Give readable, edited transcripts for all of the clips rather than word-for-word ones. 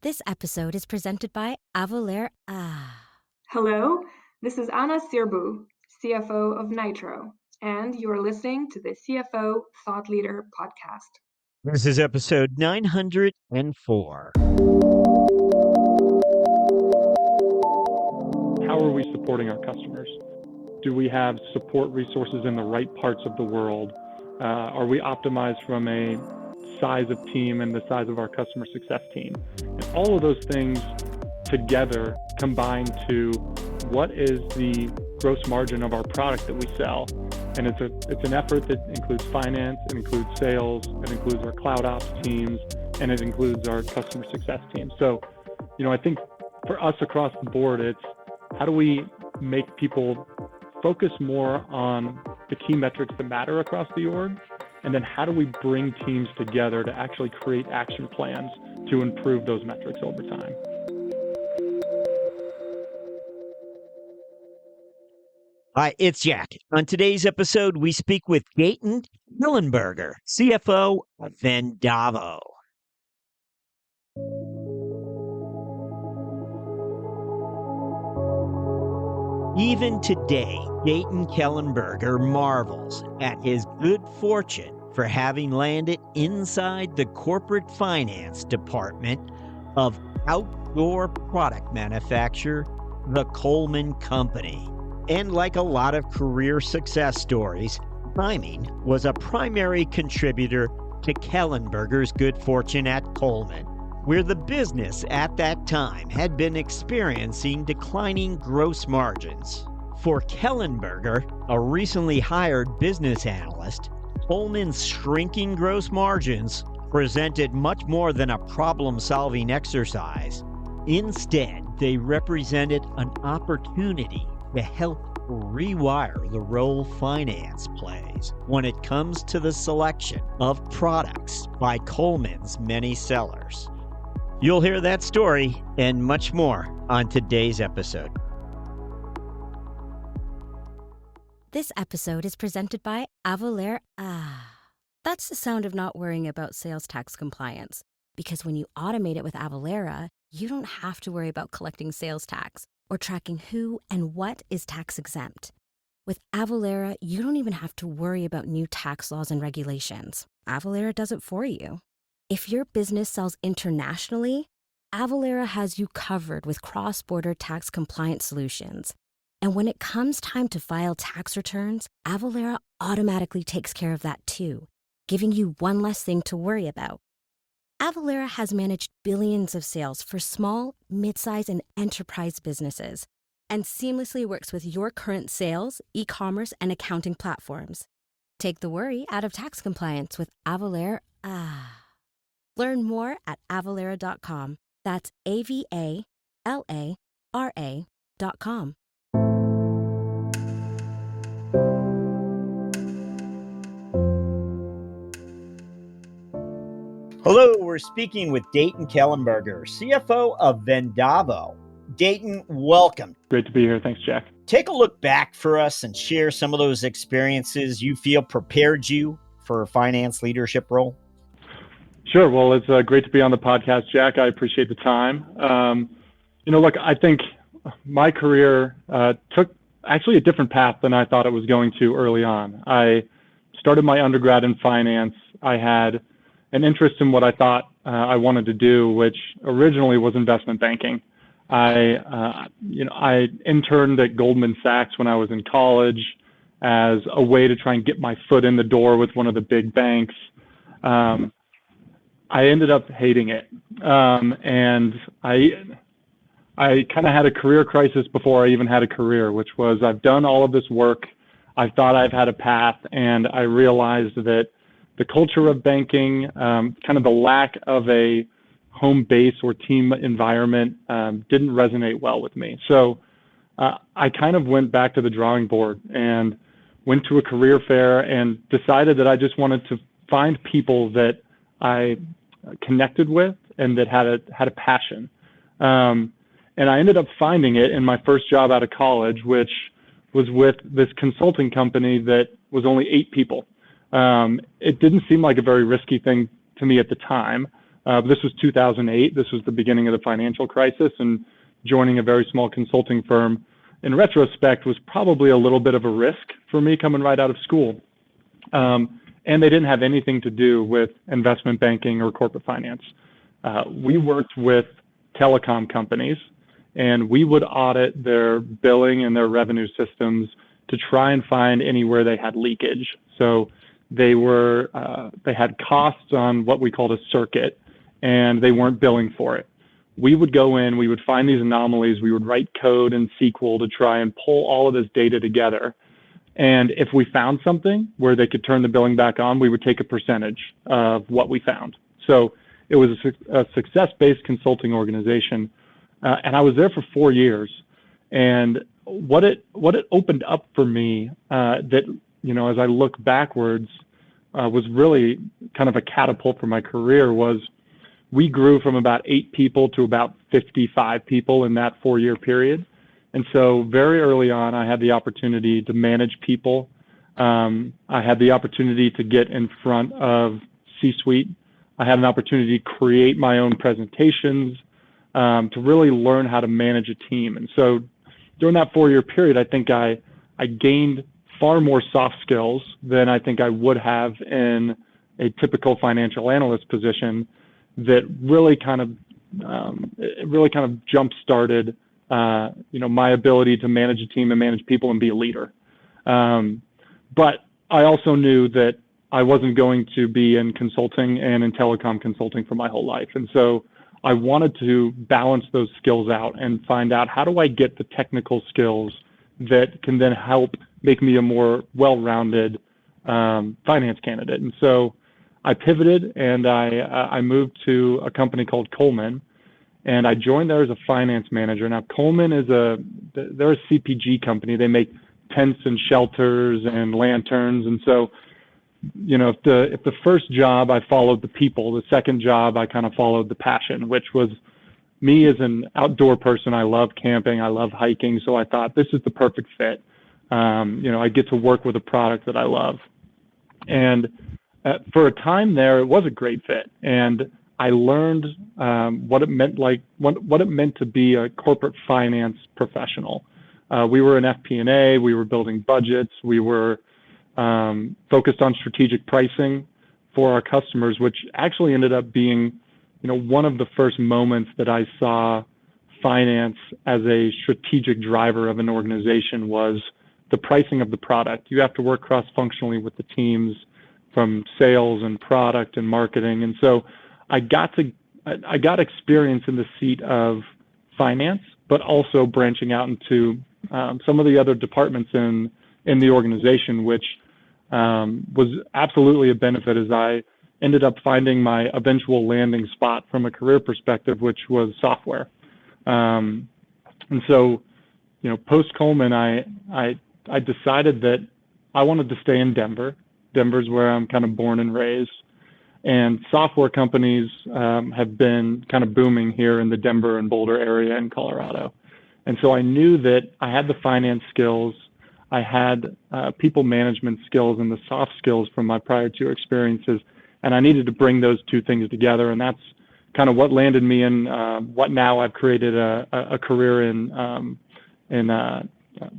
This episode is presented by Avalere. Hello, this is Anna Sirbu, CFO of Nitro, and you are listening to the CFO Thought Leader podcast. This is episode 904. How are we supporting our customers? Do we have support resources in the right parts of the world? Are we optimized from a size of team and the size of our customer success team? And all of those things together combine to what is the gross margin of our product that we sell. And it's an effort that includes finance, it includes sales, it includes our cloud ops teams, and it includes our customer success team. So, I think for us across the board, it's how do we make people focus more on the key metrics that matter across the org? And then how do we bring teams together to actually create action plans to improve those metrics over time? Hi, it's Jack. On today's episode, we speak with Dayton Kellenberger, CFO of Vendavo. Even today, Dayton Kellenberger marvels at his good fortune for having landed inside the corporate finance department of outdoor product manufacturer, the Coleman Company. And like a lot of career success stories, timing was a primary contributor to Kellenberger's good fortune at Coleman, where the business at that time had been experiencing declining gross margins. For Kellenberger, a recently hired business analyst, Coleman's shrinking gross margins presented much more than a problem-solving exercise. Instead, they represented an opportunity to help rewire the role finance plays when it comes to the selection of products by Coleman's many sellers. You'll hear that story and much more on today's episode. This episode is presented by Avalere. That's the sound of not worrying about sales tax compliance. Because when you automate it with Avalere, you don't have to worry about collecting sales tax or tracking who and what is tax exempt. With Avalere, you don't even have to worry about new tax laws and regulations. Avalere does it for you. If your business sells internationally, Avalere has you covered with cross-border tax compliance solutions. And when it comes time to file tax returns, Avalere automatically takes care of that too, giving you one less thing to worry about. Avalere has managed billions of sales for small, mid-size, and enterprise businesses, and seamlessly works with your current sales, e-commerce, and accounting platforms. Take the worry out of tax compliance with Avalere. Learn more at avalere.com. That's AVALARA.com. Hello, we're speaking with Dayton Kellenberger, CFO of Vendavo. Dayton, welcome. Great to be here. Thanks, Jack. Take a look back for us and share some of those experiences you feel prepared you for a finance leadership role. Sure. Well, it's great to be on the podcast, Jack. I appreciate the time. Look, I think my career took actually a different path than I thought it was going to early on. I started my undergrad in finance. I had an interest in what I thought I wanted to do, which originally was investment banking. I interned at Goldman Sachs when I was in college as a way to try and get my foot in the door with one of the big banks. I ended up hating it, and I kind of had a career crisis before I even had a career, which was I've done all of this work, I thought I've had a path, and I realized that the culture of banking, kind of the lack of a home base or team environment didn't resonate well with me. So I kind of went back to the drawing board and went to a career fair and decided that I just wanted to find people that I connected with and that had a passion. And I ended up finding it in my first job out of college, which was with this consulting company that was only 8 people. It didn't seem like a very risky thing to me at the time, This was 2008. This was the beginning of the financial crisis, and joining a very small consulting firm, in retrospect, was probably a little bit of a risk for me coming right out of school. And they didn't have anything to do with investment banking or corporate finance. We worked with telecom companies, and we would audit their billing and their revenue systems to try and find anywhere they had leakage. So they had costs on what we called a circuit, and they weren't billing for it. We would go in, we would find these anomalies, we would write code in SQL to try and pull all of this data together. And if we found something where they could turn the billing back on, we would take a percentage of what we found. So it was a success-based consulting organization. And I was there for 4 years. And what it opened up for me that, as I look backwards, was really kind of a catapult for my career was we grew from about 8 people to about 55 people in that 4-year period. And so very early on, I had the opportunity to manage people. I had the opportunity to get in front of C-suite. I had an opportunity to create my own presentations, to really learn how to manage a team. And so during that 4-year period, I think I gained far more soft skills than I think I would have in a typical financial analyst position that really kind of jump-started my ability to manage a team and manage people and be a leader. But I also knew that I wasn't going to be in consulting and in telecom consulting for my whole life. And so I wanted to balance those skills out and find out, how do I get the technical skills that can then help make me a more well-rounded finance candidate. And so I pivoted and I moved to a company called Coleman. And I joined there as a finance manager. Now, Coleman they're a CPG company. They make tents and shelters and lanterns. And so, if the first job I followed the people, the second job I kind of followed the passion, which was me as an outdoor person. I love camping. I love hiking. So I thought this is the perfect fit. I get to work with a product that I love. And for a time there, it was a great fit. And I learned what it meant to be a corporate finance professional. We were in FP&A, we were building budgets, we were focused on strategic pricing for our customers, which actually ended up being, one of the first moments that I saw finance as a strategic driver of an organization was the pricing of the product. You have to work cross-functionally with the teams from sales and product and marketing. And so I got experience in the seat of finance, but also branching out into some of the other departments in the organization, which was absolutely a benefit as I ended up finding my eventual landing spot from a career perspective, which was software. And so, post Coleman, I decided that I wanted to stay in Denver. Denver's where I'm kind of born and raised. And software companies have been kind of booming here in the Denver and Boulder area in Colorado. And so I knew that I had the finance skills, I had people management skills and the soft skills from my prior 2 experiences, and I needed to bring those 2 things together. And that's kind of what landed me in what now I've created a career in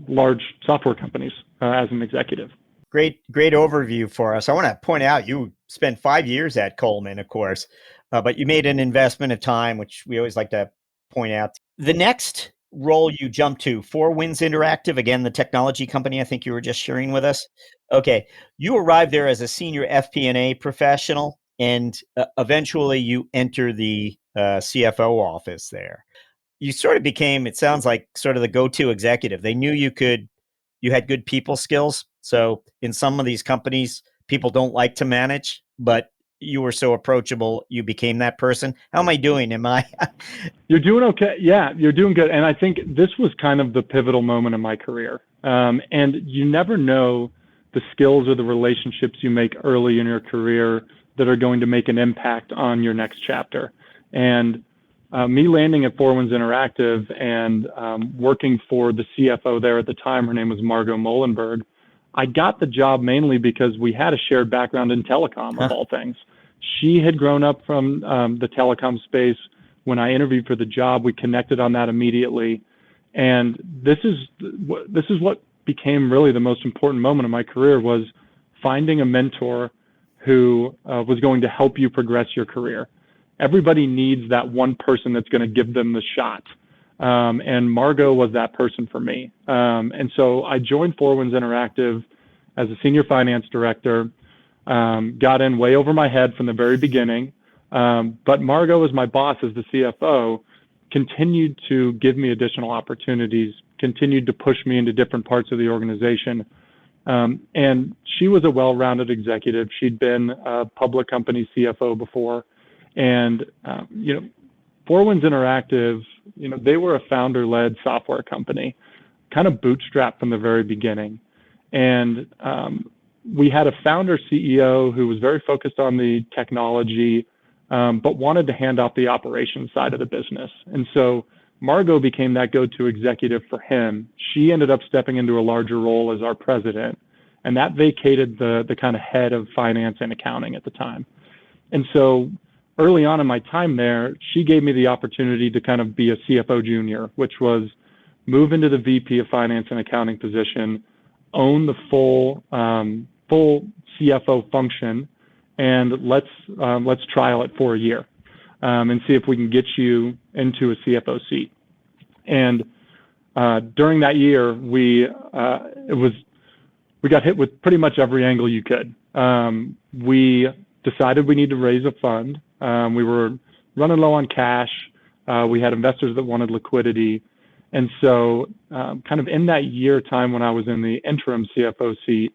large software companies as an executive. Great overview for us. I want to point out you spent 5 years at Coleman, of course, but you made an investment of time, which we always like to point out. The next role you jumped to, Four Winds Interactive, again, the technology company I think you were just sharing with us. Okay, you arrived there as a senior FP&A professional, and eventually you enter the CFO office there. You sort of became, it sounds like, sort of the go-to executive. They knew you had good people skills. So in some of these companies, people don't like to manage, but you were so approachable, you became that person. How am I doing? You're doing okay. Yeah, you're doing good. And I think this was kind of the pivotal moment in my career. And you never know the skills or the relationships you make early in your career that are going to make an impact on your next chapter. And me landing at Four Winds Interactive and working for the CFO there at the time, her name was Margot Molenberg, I got the job mainly because we had a shared background in telecom, of all things. She had grown up from the telecom space. When I interviewed for the job, we connected on that immediately. And this is what became really the most important moment of my career, was finding a mentor who was going to help you progress your career. Everybody needs that one person that's going to give them the shot. And Margot was that person for me. And so I joined Four Winds Interactive as a senior finance director, got in way over my head from the very beginning. But Margot, as my boss, as the CFO, continued to give me additional opportunities, continued to push me into different parts of the organization. And she was a well-rounded executive. She'd been a public company CFO before. And, Four Winds Interactive, they were a founder-led software company, kind of bootstrapped from the very beginning. And we had a founder CEO who was very focused on the technology, but wanted to hand off the operations side of the business. And so Margot became that go-to executive for him. She ended up stepping into a larger role as our president, and that vacated the kind of head of finance and accounting at the time. And so early on in my time there, she gave me the opportunity to kind of be a CFO junior, which was move into the VP of finance and accounting position, own the full CFO function, and let's trial it for a year and see if we can get you into a CFO seat. And during that year, we got hit with pretty much every angle you could. We decided we need to raise a fund. We were running low on cash. We had investors that wanted liquidity. And so kind of in that year time when I was in the interim CFO seat,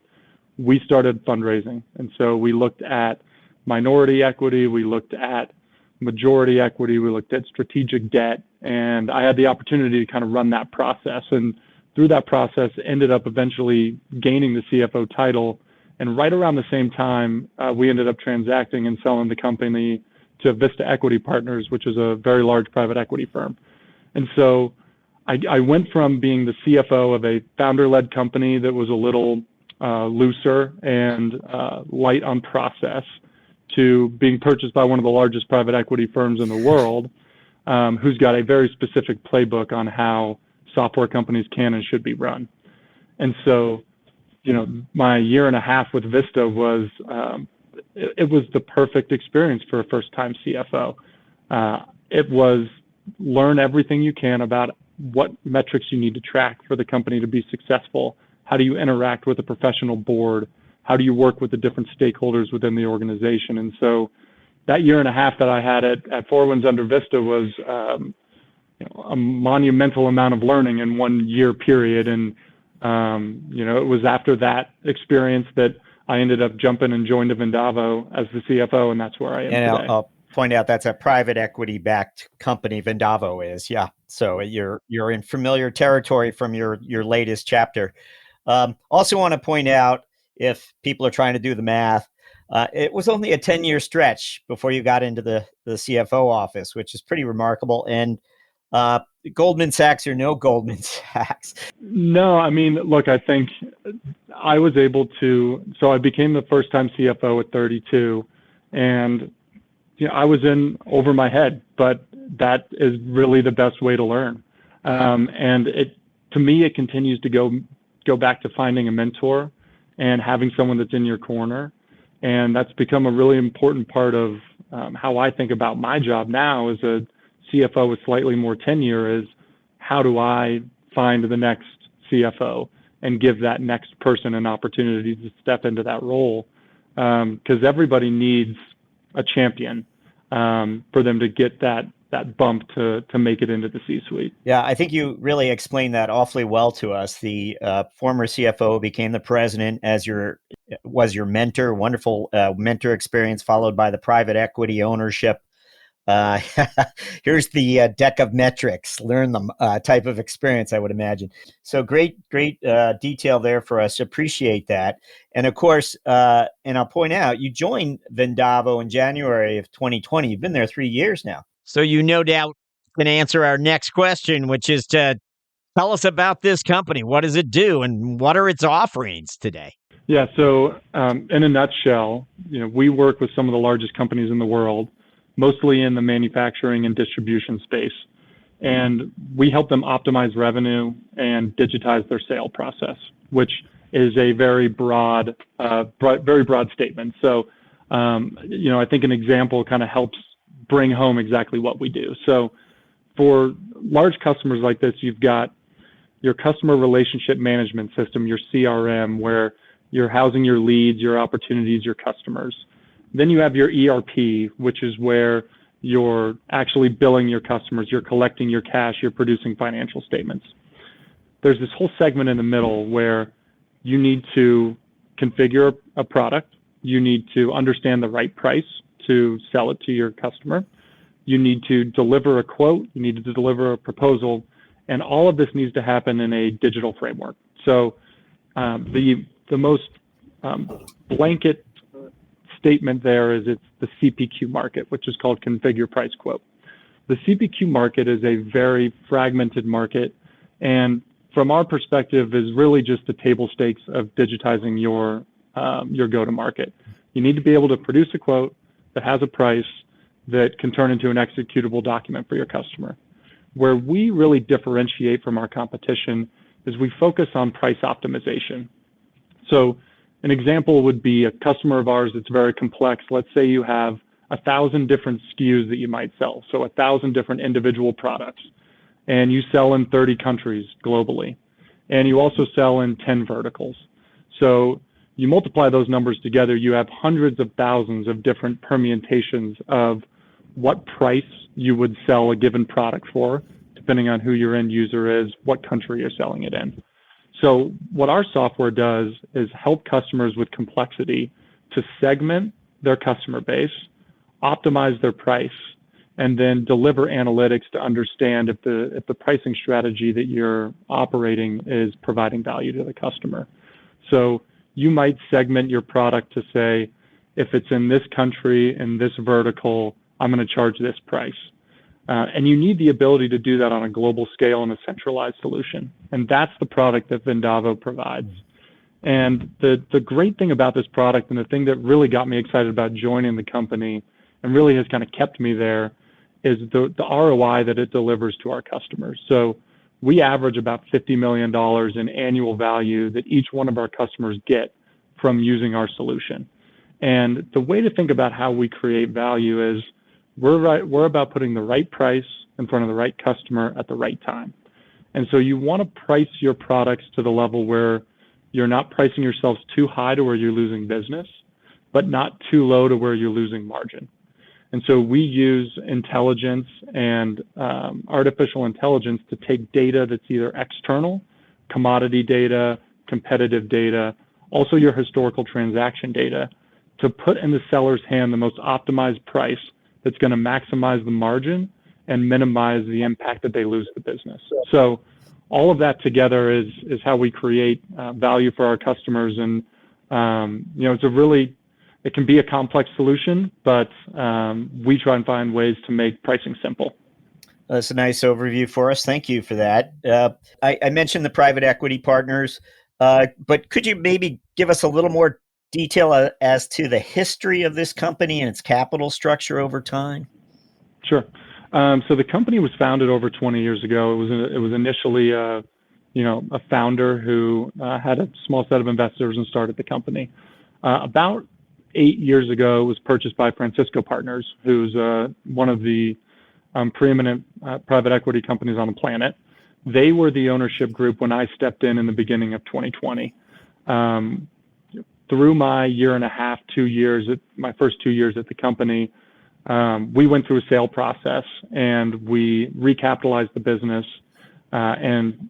we started fundraising. And so we looked at minority equity, we looked at majority equity, we looked at strategic debt, and I had the opportunity to kind of run that process. And through that process, ended up eventually gaining the CFO title. And right around the same time, we ended up transacting and selling the company to Vista Equity Partners, which is a very large private equity firm. And so I went from being the CFO of a founder-led company that was a little looser and light on process to being purchased by one of the largest private equity firms in the world, who's got a very specific playbook on how software companies can and should be run. And so, my year and a half with Vista was, it was the perfect experience for a first-time CFO. It was learn everything you can about what metrics you need to track for the company to be successful. How do you interact with a professional board? How do you work with the different stakeholders within the organization? And so that year and a half that I had at Four Winds under Vista was a monumental amount of learning in 1 year period. And, it was after that experience that I ended up jumping and joined Vendavo as the CFO, and that's where I am today. I'll point out that's a private equity-backed company, Vendavo is, yeah. So you're in familiar territory from your latest chapter. Also want to point out, if people are trying to do the math, it was only a 10-year stretch before you got into the CFO office, which is pretty remarkable. And Goldman Sachs or no Goldman Sachs? No, I mean, look, I think I was able to, so I became the first-time CFO at 32, and I was in over my head, but that is really the best way to learn. And to me, it continues to go back to finding a mentor and having someone that's in your corner. And that's become a really important part of how I think about my job now as a CFO with slightly more tenure, is how do I find the next CFO and give that next person an opportunity to step into that role? Because everybody needs a champion for them to get that bump to make it into the C-suite. Yeah, I think you really explained that awfully well to us. The former CFO became the president was your mentor, wonderful mentor experience, followed by the private equity ownership. Here's the deck of metrics, learn them type of experience, I would imagine. So great detail there for us. Appreciate that. And of course, and I'll point out, you joined Vendavo in January of 2020. You've been there 3 years now. So you no doubt can answer our next question, which is to Tell us about this company. What does it do, and what are its offerings today? Yeah, so in a nutshell, we work with some of the largest companies in the world, mostly in the manufacturing and distribution space. And we help them optimize revenue and digitize their sale process, which is a very broad statement. So, I think an example kind of helps bring home exactly what we do. So for large customers like this, you've got your customer relationship management system, your CRM, where you're housing your leads, your opportunities, your customers. Then you have your ERP, which is where you're actually billing your customers, you're collecting your cash, you're producing financial statements. There's this whole segment in the middle where you need to configure a product, you need to understand the right price to sell it to your customer, you need to deliver a quote, you need to deliver a proposal, and all of this needs to happen in a digital framework. So the most blanket statement there is it's the CPQ market, which is called configure price quote. The CPQ market is a very fragmented market, and from our perspective is really just the table stakes of digitizing your go-to-market. You need to be able to produce a quote that has a price that can turn into an executable document for your customer. Where we really differentiate from our competition is we focus on price optimization. So an example would be a customer of ours that's very complex. Let's say you have 1,000 different SKUs that you might sell, so 1,000 different individual products, and you sell in 30 countries globally, and you also sell in 10 verticals. So you multiply those numbers together, you have hundreds of thousands of different permutations of what price you would sell a given product for, depending on who your end user is, what country you're selling it in. So what our software does is help customers with complexity to segment their customer base, optimize their price, and then deliver analytics to understand if the pricing strategy that you're operating is providing value to the customer. So you might segment your product to say, if it's in this country, in this vertical, I'm going to charge this price. And you need the ability to do that on a global scale in a centralized solution. And that's the product that Vendavo provides. And the great thing about this product, and the thing that really got me excited about joining the company and really has kind of kept me there, is the ROI that it delivers to our customers. So we average about $50 million in annual value that each one of our customers get from using our solution. And the way to think about how we create value is we're about putting the right price in front of the right customer at the right time. And so you want to price your products to the level where you're not pricing yourselves too high to where you're losing business, but not too low to where you're losing margin. And so we use intelligence and artificial intelligence to take data that's either external, commodity data, competitive data, also your historical transaction data, to put in the seller's hand the most optimized price that's going to maximize the margin and minimize the impact that they lose the business. So all of that together is how we create value for our customers. And, it can be a complex solution, but we try and find ways to make pricing simple. That's a nice overview for us. Thank you for that. I mentioned the private equity partners, but could you maybe give us a little more detail as to the history of this company and its capital structure over time? Sure. So the company was founded over 20 years ago. It was initially a founder who had a small set of investors and started the company. About 8 years ago, it was purchased by Francisco Partners, who's one of the preeminent private equity companies on the planet. They were the ownership group when I stepped in the beginning of 2020. Through my year and a half, 2 years, my first 2 years at the company, we went through a sale process and we recapitalized the business and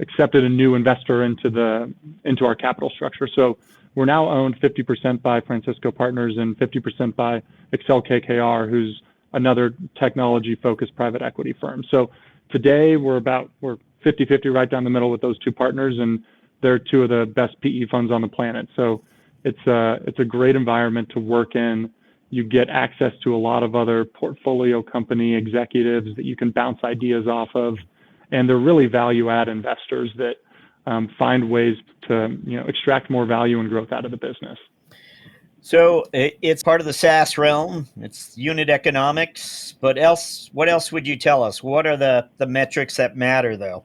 accepted a new investor into our capital structure. So we're now owned 50% by Francisco Partners and 50% by Excel KKR, who's another technology-focused private equity firm. So today we're 50-50 right down the middle with those two partners, and they're two of the best PE funds on the planet. So it's a great environment to work in. You get access to a lot of other portfolio company executives that you can bounce ideas off of. And they're really value-add investors that find ways to extract more value and growth out of the business. So it's part of the SaaS realm. It's unit economics. But what else would you tell us? What are the metrics that matter, though?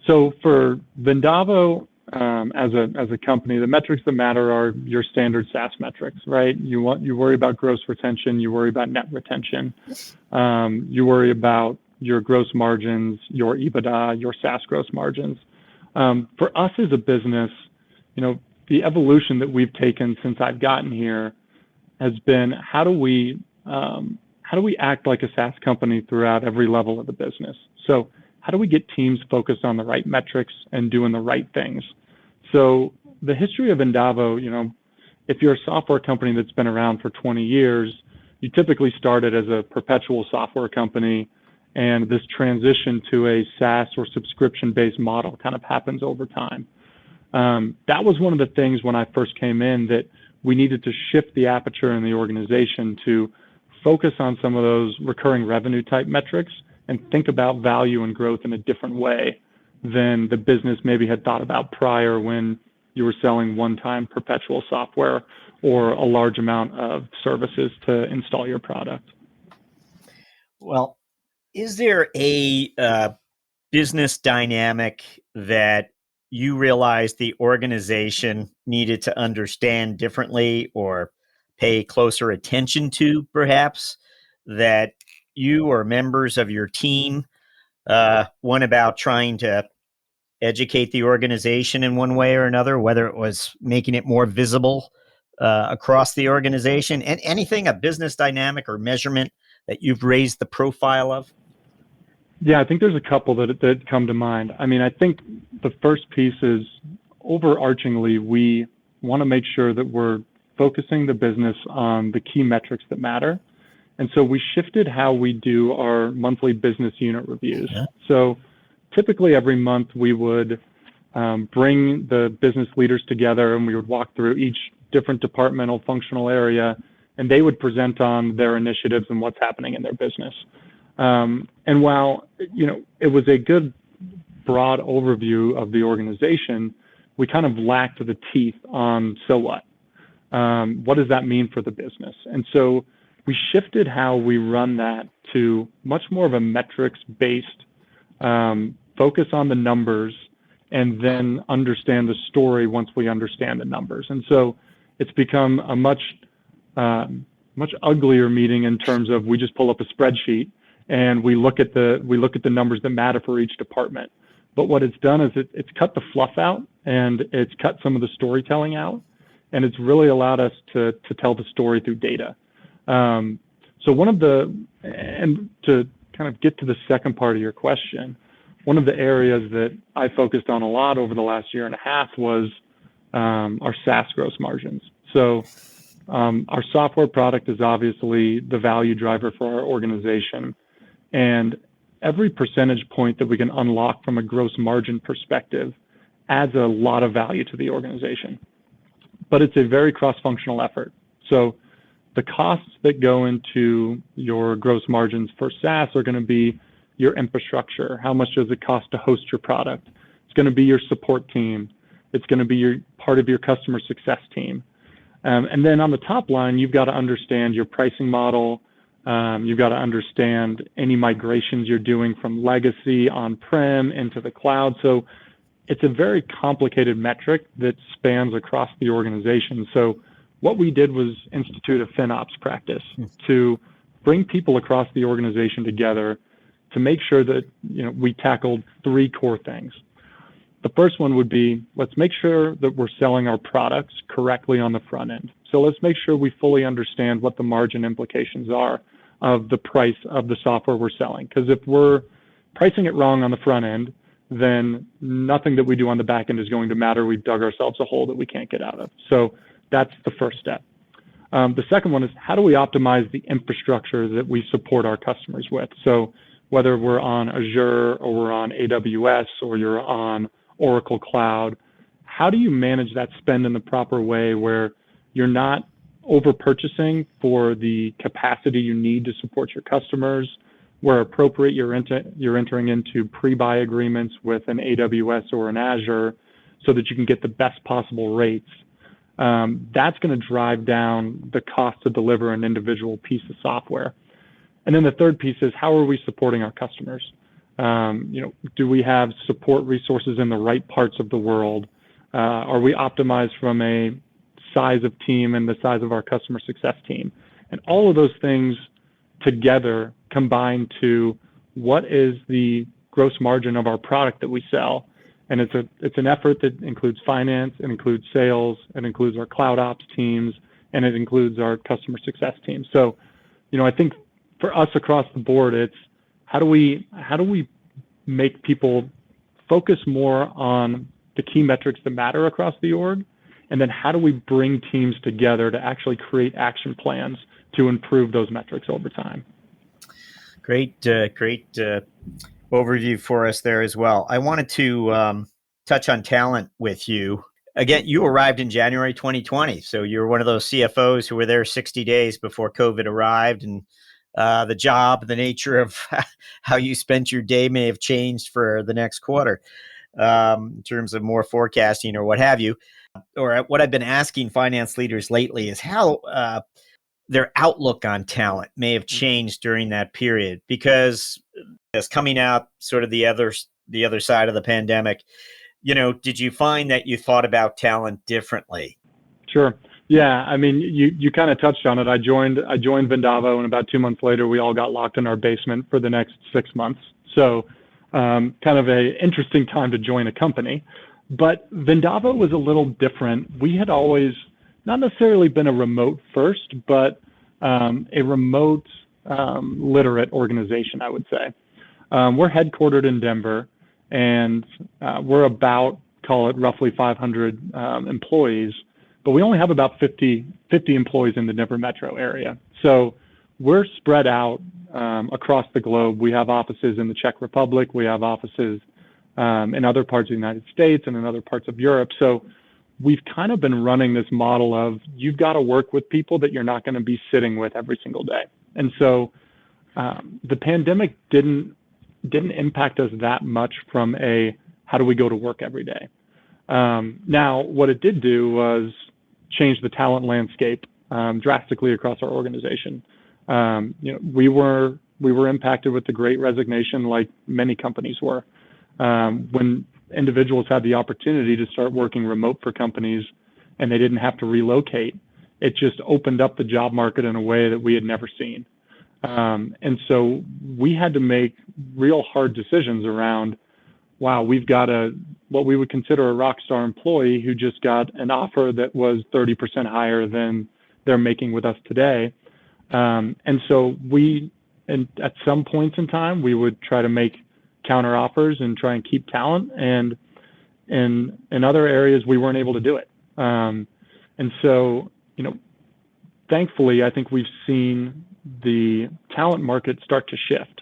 So for Vendavo, as a company, the metrics that matter are your standard SaaS metrics, right? You worry about gross retention, you worry about net retention, you worry about your gross margins, your EBITDA, your SaaS gross margins. For us as a business, the evolution that we've taken since I've gotten here has been how do we act like a SaaS company throughout every level of the business? So how do we get teams focused on the right metrics and doing the right things? So the history of Vendavo, if you're a software company that's been around for 20 years, you typically started as a perpetual software company, and this transition to a SaaS or subscription-based model kind of happens over time. That was one of the things when I first came in that we needed to shift the aperture in the organization to focus on some of those recurring revenue type metrics and think about value and growth in a different way than the business maybe had thought about prior when you were selling one-time perpetual software or a large amount of services to install your product. Well, is there a business dynamic that you realized the organization needed to understand differently or pay closer attention to, perhaps, that you or members of your team went about trying to educate the organization in one way or another, whether it was making it more visible across the organization, and anything, a business dynamic or measurement that you've raised the profile of? Yeah, I think there's a couple that come to mind. I mean, I think the first piece is overarchingly, we want to make sure that we're focusing the business on the key metrics that matter. And so we shifted how we do our monthly business unit reviews. Yeah. So typically every month we would bring the business leaders together and we would walk through each different departmental functional area, and they would present on their initiatives and what's happening in their business. And while, it was a good broad overview of the organization, we kind of lacked the teeth on so what? What does that mean for the business? And so we shifted how we run that to much more of a metrics-based focus on the numbers and then understand the story once we understand the numbers. And so it's become a much uglier meeting in terms of we just pull up a spreadsheet and we look at the numbers that matter for each department. But what it's done is it's cut the fluff out and it's cut some of the storytelling out, and it's really allowed us to tell the story through data. So and to kind of get to the second part of your question, one of the areas that I focused on a lot over the last year and a half was our SaaS gross margins. So our software product is obviously the value driver for our organization, and every percentage point that we can unlock from a gross margin perspective adds a lot of value to the organization. But it's a very cross-functional effort. So the costs that go into your gross margins for SaaS are going to be your infrastructure. How much does it cost to host your product? It's going to be your support team. It's going to be part of your customer success team. And then on the top line, you've got to understand your pricing model. You've got to understand any migrations you're doing from legacy on-prem into the cloud. So it's a very complicated metric that spans across the organization. So what we did was institute a FinOps practice to bring people across the organization together to make sure that we tackled three core things. The first one would be, let's make sure that we're selling our products correctly on the front end. So let's make sure we fully understand what the margin implications are of the price of the software we're selling. Because if we're pricing it wrong on the front end, then nothing that we do on the back end is going to matter. We've dug ourselves a hole that we can't get out of. So that's the first step. The second one is, how do we optimize the infrastructure that we support our customers with? So whether we're on Azure or we're on AWS or you're on Oracle Cloud, how do you manage that spend in the proper way where you're not over purchasing for the capacity you need to support your customers, Where appropriate, you're entering into pre-buy agreements with an AWS or an Azure so that you can get the best possible rates. That's going to drive down the cost to deliver an individual piece of software. And then the third piece is, how are we supporting our customers? Do we have support resources in the right parts of the world? Are we optimized from a size of team and the size of our customer success team? And all of those things together combine to what is the gross margin of our product that we sell. And it's an effort that includes finance, it includes sales, it includes our cloud ops teams, and it includes our customer success team. So, I think for us across the board, it's how do we make people focus more on the key metrics that matter across the org, and then how do we bring teams together to actually create action plans to improve those metrics over time. Great overview for us there as well. I wanted to touch on talent with you. Again, you arrived in January 2020, so you're one of those CFOs who were there 60 days before COVID arrived, and the job, the nature of how you spent your day may have changed for the next quarter in terms of more forecasting or what have you. Or what I've been asking finance leaders lately is how their outlook on talent may have changed during that period, because as coming out sort of the other side of the pandemic, did you find that you thought about talent differently? Sure. Yeah. I mean, you kind of touched on it. I joined Vendavo, and about 2 months later, we all got locked in our basement for the next 6 months. So kind of a interesting time to join a company. But Vendavo was a little different. We had always not necessarily been a remote first, but a remote literate organization, I would say. We're headquartered in Denver, and we're about, call it roughly 500 employees, but we only have about 50 employees in the Denver metro area. So we're spread out across the globe. We have offices in the Czech Republic. We have offices in other parts of the United States and in other parts of Europe. So we've kind of been running this model of, you've got to work with people that you're not going to be sitting with every single day. And so the pandemic didn't impact us that much from a, how do we go to work every day? Now, what it did do was change the talent landscape drastically across our organization. We were impacted with the Great Resignation, like many companies were. When individuals had the opportunity to start working remote for companies and they didn't have to relocate, it just opened up the job market in a way that we had never seen. And so we had to make real hard decisions around, wow, we've got what we would consider a rock star employee who just got an offer that was 30% higher than they're making with us today. And so at some points in time, we would try to make counter offers and try and keep talent. And in other areas, we weren't able to do it. And so, thankfully, I think we've seen the talent market start to shift.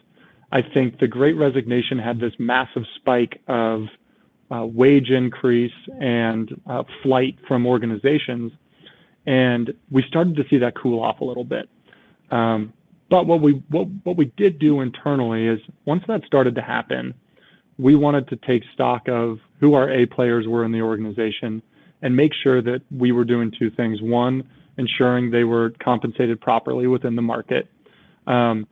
I think the Great Resignation had this massive spike of wage increase and flight from organizations. And we started to see that cool off a little bit. But what we did do internally is, once that started to happen, we wanted to take stock of who our A players were in the organization and make sure that we were doing two things. One, ensuring they were compensated properly within the market. And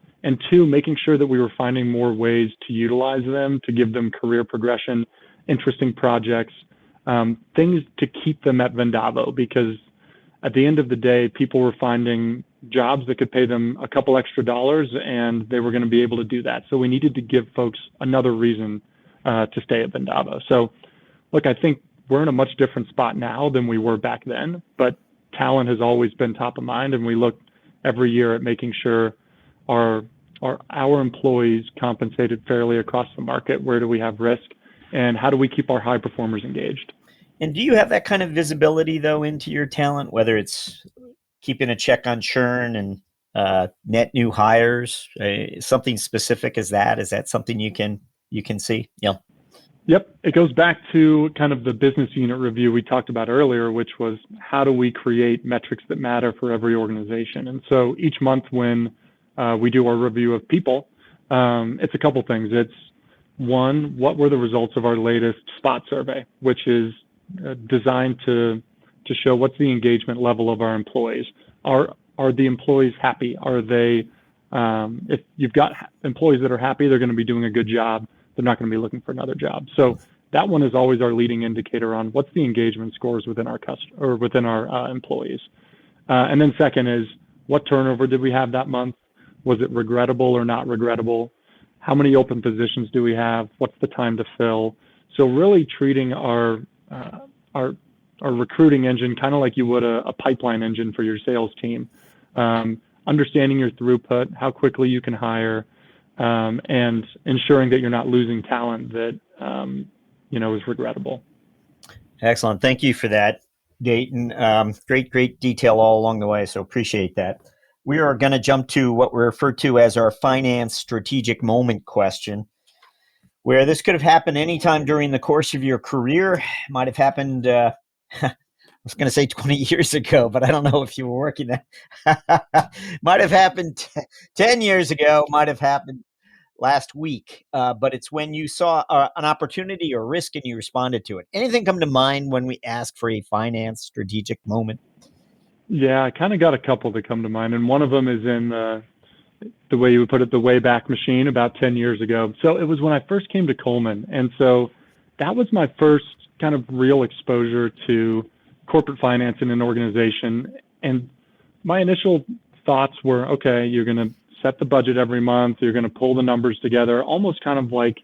two, making sure that we were finding more ways to utilize them, to give them career progression, interesting projects, things to keep them at Vendavo, because at the end of the day, people were finding jobs that could pay them a couple extra dollars, and they were going to be able to do that. So we needed to give folks another reason to stay at Vendavo. So look, I think we're in a much different spot now than we were back then, but talent has always been top of mind, and we look every year at making sure our employees compensated fairly across the market. Where do we have risk, and how do we keep our high performers engaged? And do you have that kind of visibility, though, into your talent, whether it's keeping a check on churn and net new hires, something specific as that? Is that something you can see? Yeah. Yep. It goes back to kind of the business unit review we talked about earlier, which was, how do we create metrics that matter for every organization? And so each month when we do our review of people, It's a couple things. It's one, what were the results of our latest spot survey, which is designed to show what's the engagement level of our employees. Are the employees happy? Are they, if you've got employees that are happy, they're going to be doing a good job. They're not going to be looking for another job. So that one is always our leading indicator on what's the engagement scores within our employees. And then second is, what turnover did we have that month? Was it regrettable or not regrettable? How many open positions do we have? What's the time to fill? So really treating our recruiting engine kind of like you would a pipeline engine for your sales team. Understanding your throughput, how quickly you can hire, and ensuring that you're not losing talent that is regrettable. Excellent. Thank you for that, Dayton. Great detail all along the way. So appreciate that. We are going to jump to what we refer to as our finance strategic moment question, where this could have happened anytime during the course of your career. Might have happened, I was going to say 20 years ago, but I don't know if you were working that. Might have happened 10 years ago, might have happened last week, but it's when you saw an opportunity or risk and you responded to it. Anything come to mind when we ask for a finance strategic moment? Yeah, I kind of got a couple that come to mind, and one of them is in the way you would put it, the Wayback Machine about 10 years ago. So it was when I first came to Coleman, and so that was my first kind of real exposure to corporate finance in an organization. And my initial thoughts were, okay, you're going to set the budget every month, you're going to pull the numbers together, almost kind of like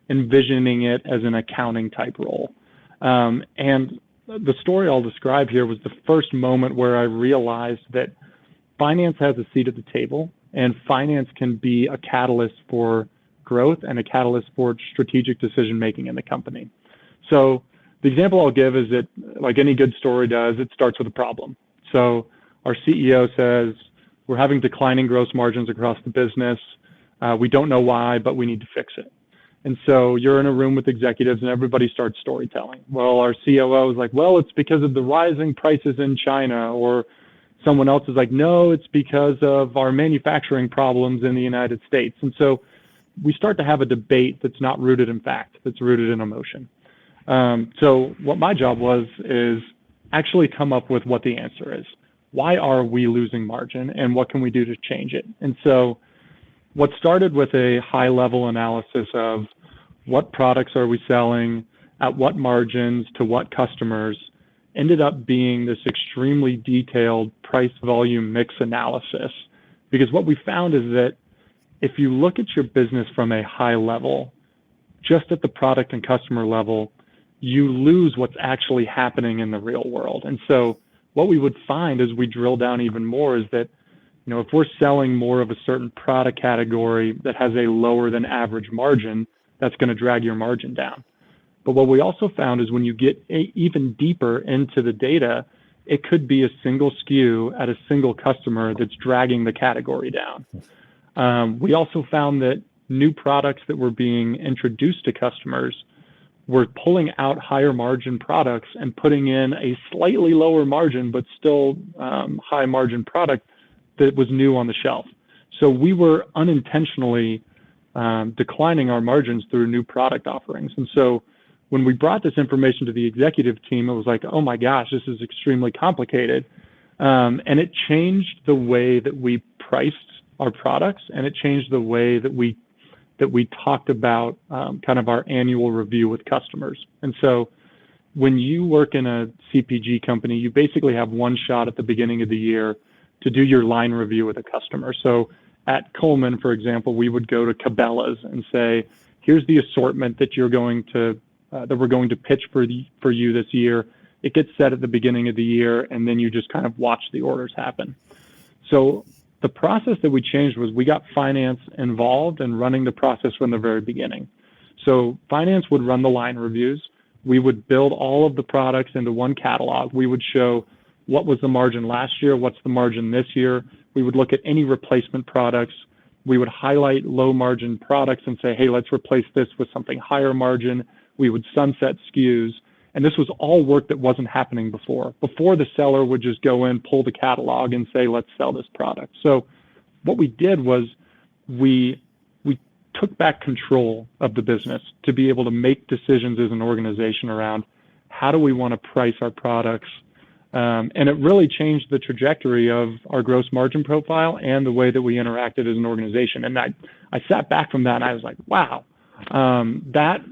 envisioning it as an accounting type role. And the story I'll describe here was the first moment where I realized that finance has a seat at the table, and finance can be a catalyst for growth and a catalyst for strategic decision making in the company. So the example I'll give is that, like any good story does, it starts with a problem. So our CEO says, we're having declining gross margins across the business. We don't know why, but we need to fix it. And so you're in a room with executives and everybody starts storytelling. Well, our COO is like, well, it's because of the rising prices in China. Or someone else is like, no, it's because of our manufacturing problems in the United States. And so we start to have a debate that's not rooted in fact, that's rooted in emotion. So what my job was is actually come up with what the answer is. Why are we losing margin and what can we do to change it? And so what started with a high-level analysis of what products are we selling, at what margins, to what customers, ended up being this extremely detailed price-volume mix analysis. Because what we found is that if you look at your business from a high level, just at the product and customer level, you lose what's actually happening in the real world. And so what we would find as we drill down even more is that, if we're selling more of a certain product category that has a lower than average margin, that's going to drag your margin down. But what we also found is when you get even deeper into the data, it could be a single SKU at a single customer that's dragging the category down. We also found that new products that were being introduced to customers were pulling out higher margin products and putting in a slightly lower margin, but still high margin product that was new on the shelf. So we were unintentionally declining our margins through new product offerings. And so when we brought this information to the executive team, it was like, oh my gosh, this is extremely complicated. And it changed the way that we priced our products, and it changed the way that we talked about kind of our annual review with customers. And so when you work in a CPG company, you basically have one shot at the beginning of the year to do your line review with a customer. So at Coleman, for example, we would go to Cabela's and say, here's the assortment that we're going to pitch for you this year. It gets set at the beginning of the year, and then you just kind of watch the orders happen. So the process that we changed was we got finance involved in running the process from the very beginning. So finance would run the line reviews. We would build all of the products into one catalog. We would show what was the margin last year, what's the margin this year. We would look at any replacement products. We would highlight low margin products and say, hey, let's replace this with something higher margin. We would sunset SKUs. And this was all work that wasn't happening before. Before, the seller would just go in, pull the catalog and say, let's sell this product. So what we did was we took back control of the business to be able to make decisions as an organization around how do we want to price our products. And it really changed the trajectory of our gross margin profile and the way that we interacted as an organization. And I sat back from that and I was like, wow, that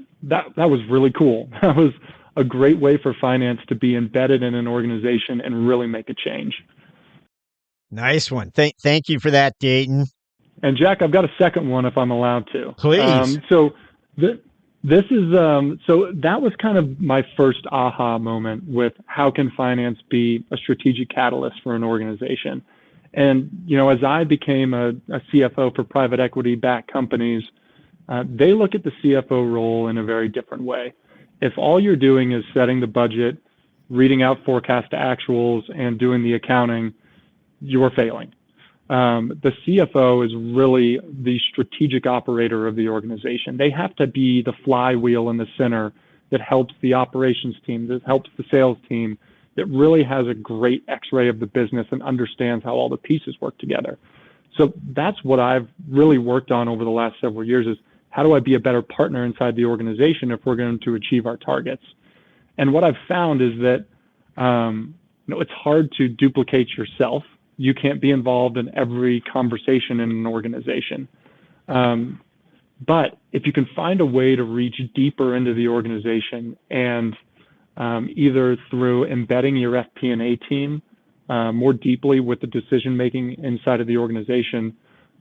was really cool. That was a great way for finance to be embedded in an organization and really make a change. Nice one. Thank you for that, Dayton. And Jack, I've got a second one if I'm allowed to. Please. So this is so that was kind of my first aha moment with how can finance be a strategic catalyst for an organization. And as I became a CFO for private equity-backed companies, they look at the CFO role in a very different way. If all you're doing is setting the budget, reading out forecast actuals, and doing the accounting, you're failing. The CFO is really the strategic operator of the organization. They have to be the flywheel in the center that helps the operations team, that helps the sales team, that really has a great x-ray of the business and understands how all the pieces work together. So that's what I've really worked on over the last several years is how do I be a better partner inside the organization if we're going to achieve our targets? And what I've found is that it's hard to duplicate yourself. You can't be involved in every conversation in an organization. But if you can find a way to reach deeper into the organization and either through embedding your FP&A team more deeply with the decision-making inside of the organization,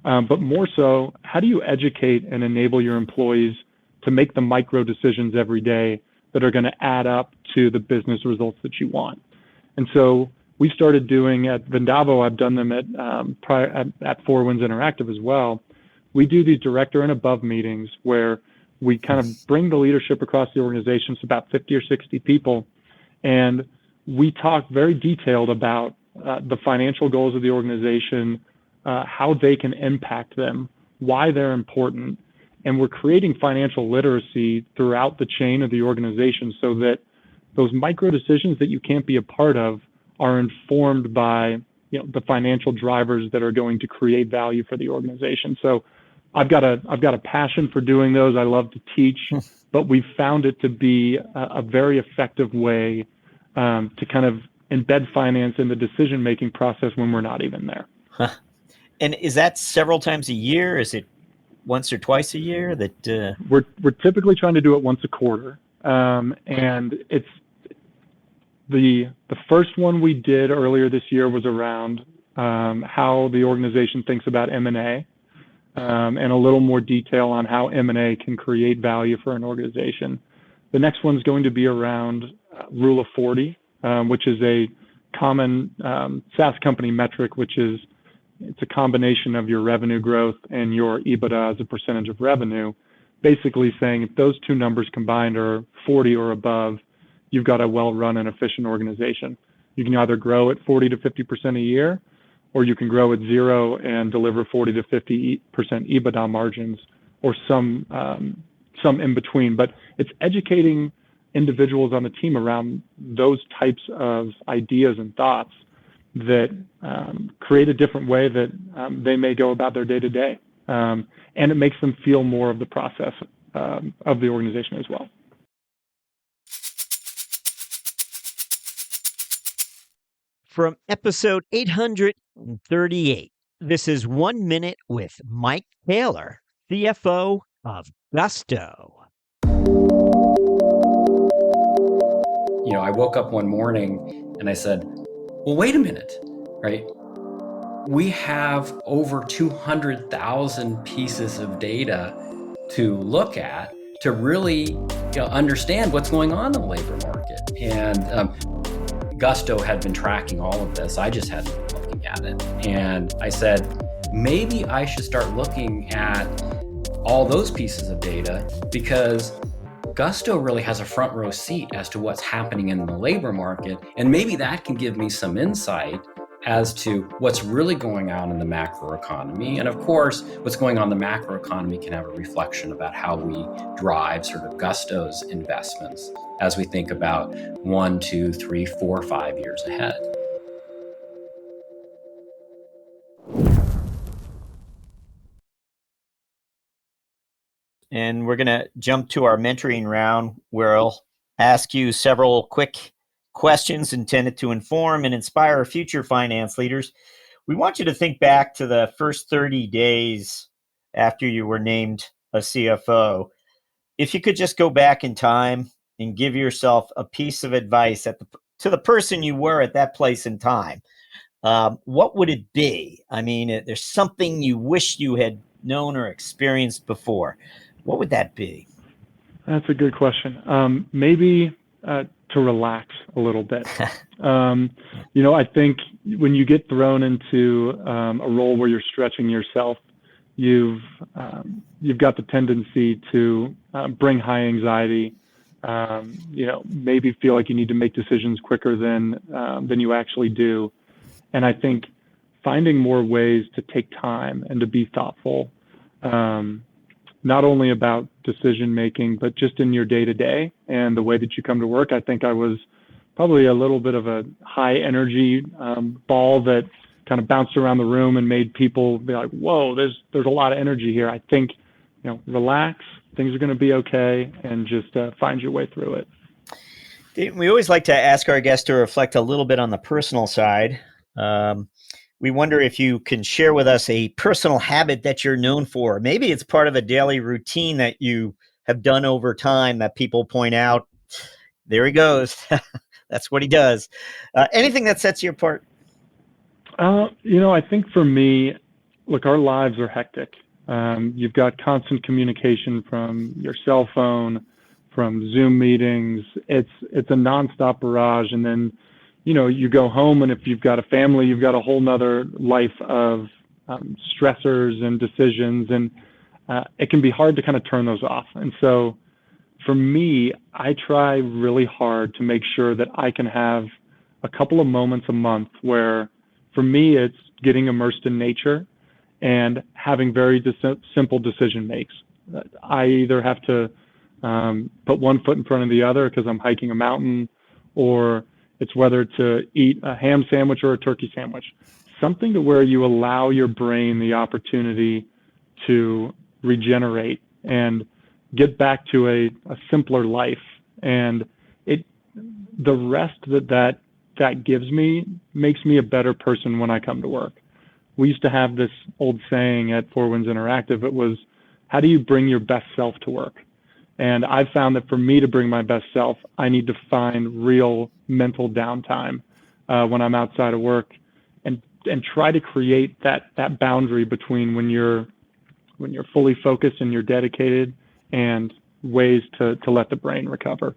but more so, how do you educate and enable your employees to make the micro decisions every day that are going to add up to the business results that you want? And so we started doing at Vendavo, I've done them at Four Winds Interactive as well. We do these director and above meetings where we kind of bring the leadership across the organization. It's about 50 or 60 people. And we talk very detailed about the financial goals of the organization, how they can impact them, why they're important. And we're creating financial literacy throughout the chain of the organization so that those micro decisions that you can't be a part of are informed by the financial drivers that are going to create value for the organization. So I've got a passion for doing those. I love to teach, but we've found it to be a very effective way to kind of embed finance in the decision-making process when we're not even there. Huh. And is that several times a year? Is it once or twice a year that we're typically trying to do it once a quarter, and it's the first one we did earlier this year was around how the organization thinks about M&A, and a little more detail on how M&A can create value for an organization. The next one's going to be around Rule of 40, which is a common SaaS company metric, which is it's a combination of your revenue growth and your EBITDA as a percentage of revenue, basically saying if those two numbers combined are 40 or above, you've got a well-run and efficient organization. You can either grow at 40 to 50% a year, or you can grow at zero and deliver 40 to 50% EBITDA margins, or some in between. But it's educating individuals on the team around those types of ideas and thoughts that create a different way that they may go about their day-to-day. And it makes them feel more of the process of the organization as well. From episode 838, this is 1 Minute with Mike Taylor, CFO of Gusto. I woke up one morning and I said, well, wait a minute, right? We have over 200,000 pieces of data to look at to really understand what's going on in the labor market. And Gusto had been tracking all of this. I just hadn't been looking at it. And I said, maybe I should start looking at all those pieces of data because Gusto really has a front row seat as to what's happening in the labor market. And maybe that can give me some insight as to what's really going on in the macroeconomy. And of course, what's going on in the macroeconomy can have a reflection about how we drive sort of Gusto's investments as we think about 1, 2, 3, 4, 5 years ahead. and we're going to jump to our mentoring round where I'll ask you several quick questions intended to inform and inspire future finance leaders. We want you to think back to the first 30 days after you were named a CFO. If you could just go back in time and give yourself a piece of advice to the person you were at that place in time, what would it be? I mean, there's something you wish you had known or experienced before. What would that be? That's a good question. Maybe to relax a little bit. I think when you get thrown into a role where you're stretching yourself, you've got the tendency to bring high anxiety. Maybe feel like you need to make decisions quicker than you actually do. And I think finding more ways to take time and to be thoughtful, not only about decision making, but just in your day to day and the way that you come to work. I think I was probably a little bit of a high energy ball that kind of bounced around the room and made people be like, whoa, there's a lot of energy here. I think, relax, things are going to be okay, and just find your way through it. We always like to ask our guests to reflect a little bit on the personal side. We wonder if you can share with us a personal habit that you're known for. Maybe it's part of a daily routine that you have done over time that people point out, there he goes. That's what he does. Anything that sets you apart? I think for me, look, our lives are hectic. You've got constant communication from your cell phone, from Zoom meetings. It's a nonstop barrage. And then, you go home, and if you've got a family, you've got a whole nother life of stressors and decisions. And it can be hard to kind of turn those off. And so for me, I try really hard to make sure that I can have a couple of moments a month where, for me, it's getting immersed in nature and having very simple decision makes. I either have to put one foot in front of the other because I'm hiking a mountain, or it's whether to eat a ham sandwich or a turkey sandwich. Something to where you allow your brain the opportunity to regenerate and get back to a simpler life. And the rest that gives me makes me a better person when I come to work. We used to have this old saying at Four Winds Interactive. It was, how do you bring your best self to work? And I've found that for me to bring my best self, I need to find real mental downtime when I'm outside of work, and try to create that boundary between when you're fully focused and you're dedicated, and ways to let the brain recover.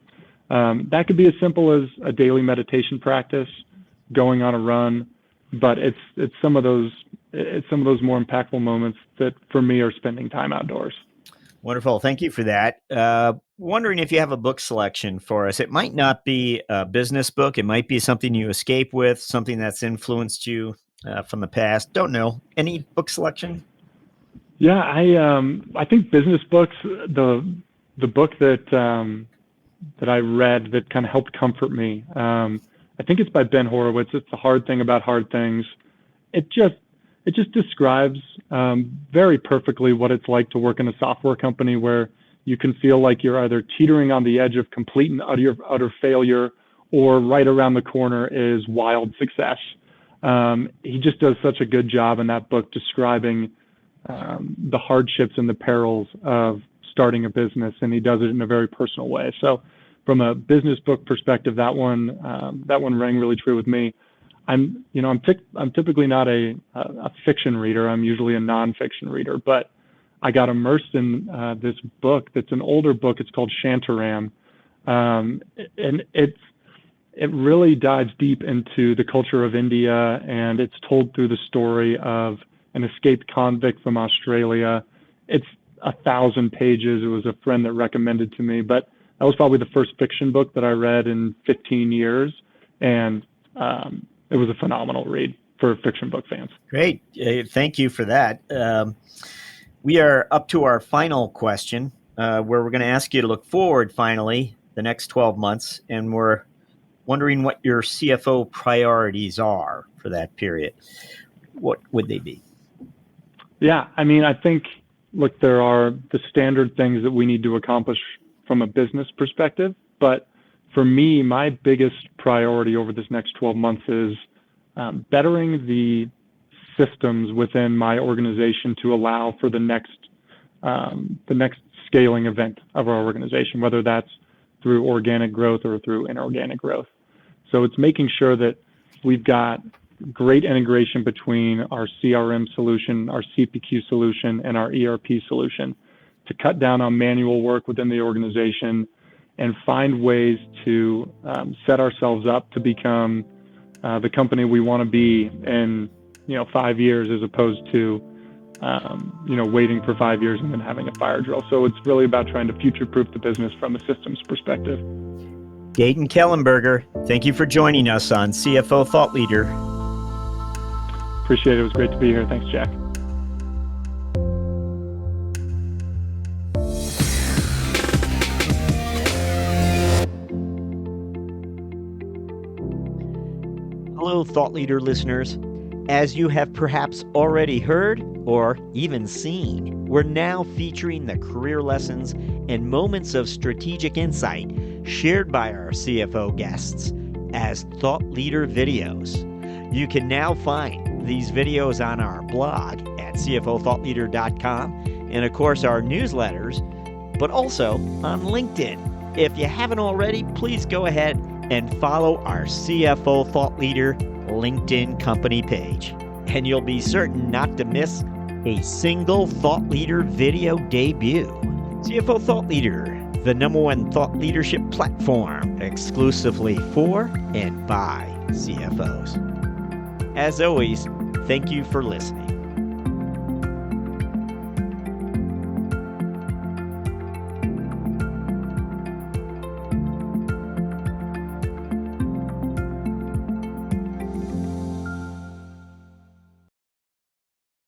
That could be as simple as a daily meditation practice, going on a run, but it's some of those more impactful moments that for me are spending time outdoors. Wonderful. Thank you for that. Wondering if you have a book selection for us. It might not be a business book. It might be something you escape with, something that's influenced you from the past. Don't know. Any book selection? Yeah, I think business books, the book that I read that kind of helped comfort me, I think it's by Ben Horowitz. It's The Hard Thing About Hard Things. It just describes very perfectly what it's like to work in a software company where you can feel like you're either teetering on the edge of complete and utter failure, or right around the corner is wild success. He just does such a good job in that book describing the hardships and the perils of starting a business, and he does it in a very personal way. So from a business book perspective, that one rang really true with me. I'm typically not a fiction reader. I'm usually a nonfiction reader, but I got immersed in this book that's an older book. It's called Shantaram, and it really dives deep into the culture of India, and it's told through the story of an escaped convict from Australia. It's 1,000 pages. It was a friend that recommended to me, but that was probably the first fiction book that I read in 15 years, and it was a phenomenal read for fiction book fans. Great. Thank you for that. We are up to our final question, where we're going to ask you to look forward, finally, the next 12 months, and we're wondering what your CFO priorities are for that period. What would they be? Yeah, I mean, I think look, there are the standard things that we need to accomplish from a business perspective. But for me, my biggest priority over this next 12 months is bettering the systems within my organization to allow for the next scaling event of our organization, whether that's through organic growth or through inorganic growth. So it's making sure that we've got great integration between our CRM solution, our CPQ solution, and our ERP solution to cut down on manual work within the organization and find ways to set ourselves up to become the company we want to be in 5 years, as opposed to waiting for 5 years and then having a fire drill. So it's really about trying to future-proof the business from a systems perspective. Dayton Kellenberger, thank you for joining us on CFO Thought Leader. Appreciate it. It was great to be here. Thanks, Jack. Hello, Thought Leader listeners. As you have perhaps already heard or even seen, we're now featuring the career lessons and moments of strategic insight shared by our CFO guests as Thought Leader videos. You can now find these videos on our blog at cfothoughtleader.com and, of course, our newsletters, but also on LinkedIn. If you haven't already, please go ahead and follow our CFO Thought Leader LinkedIn company page, and you'll be certain not to miss a single Thought Leader video debut. CFO Thought Leader, the #1 thought leadership platform exclusively for and by CFOs. As always, thank you for listening.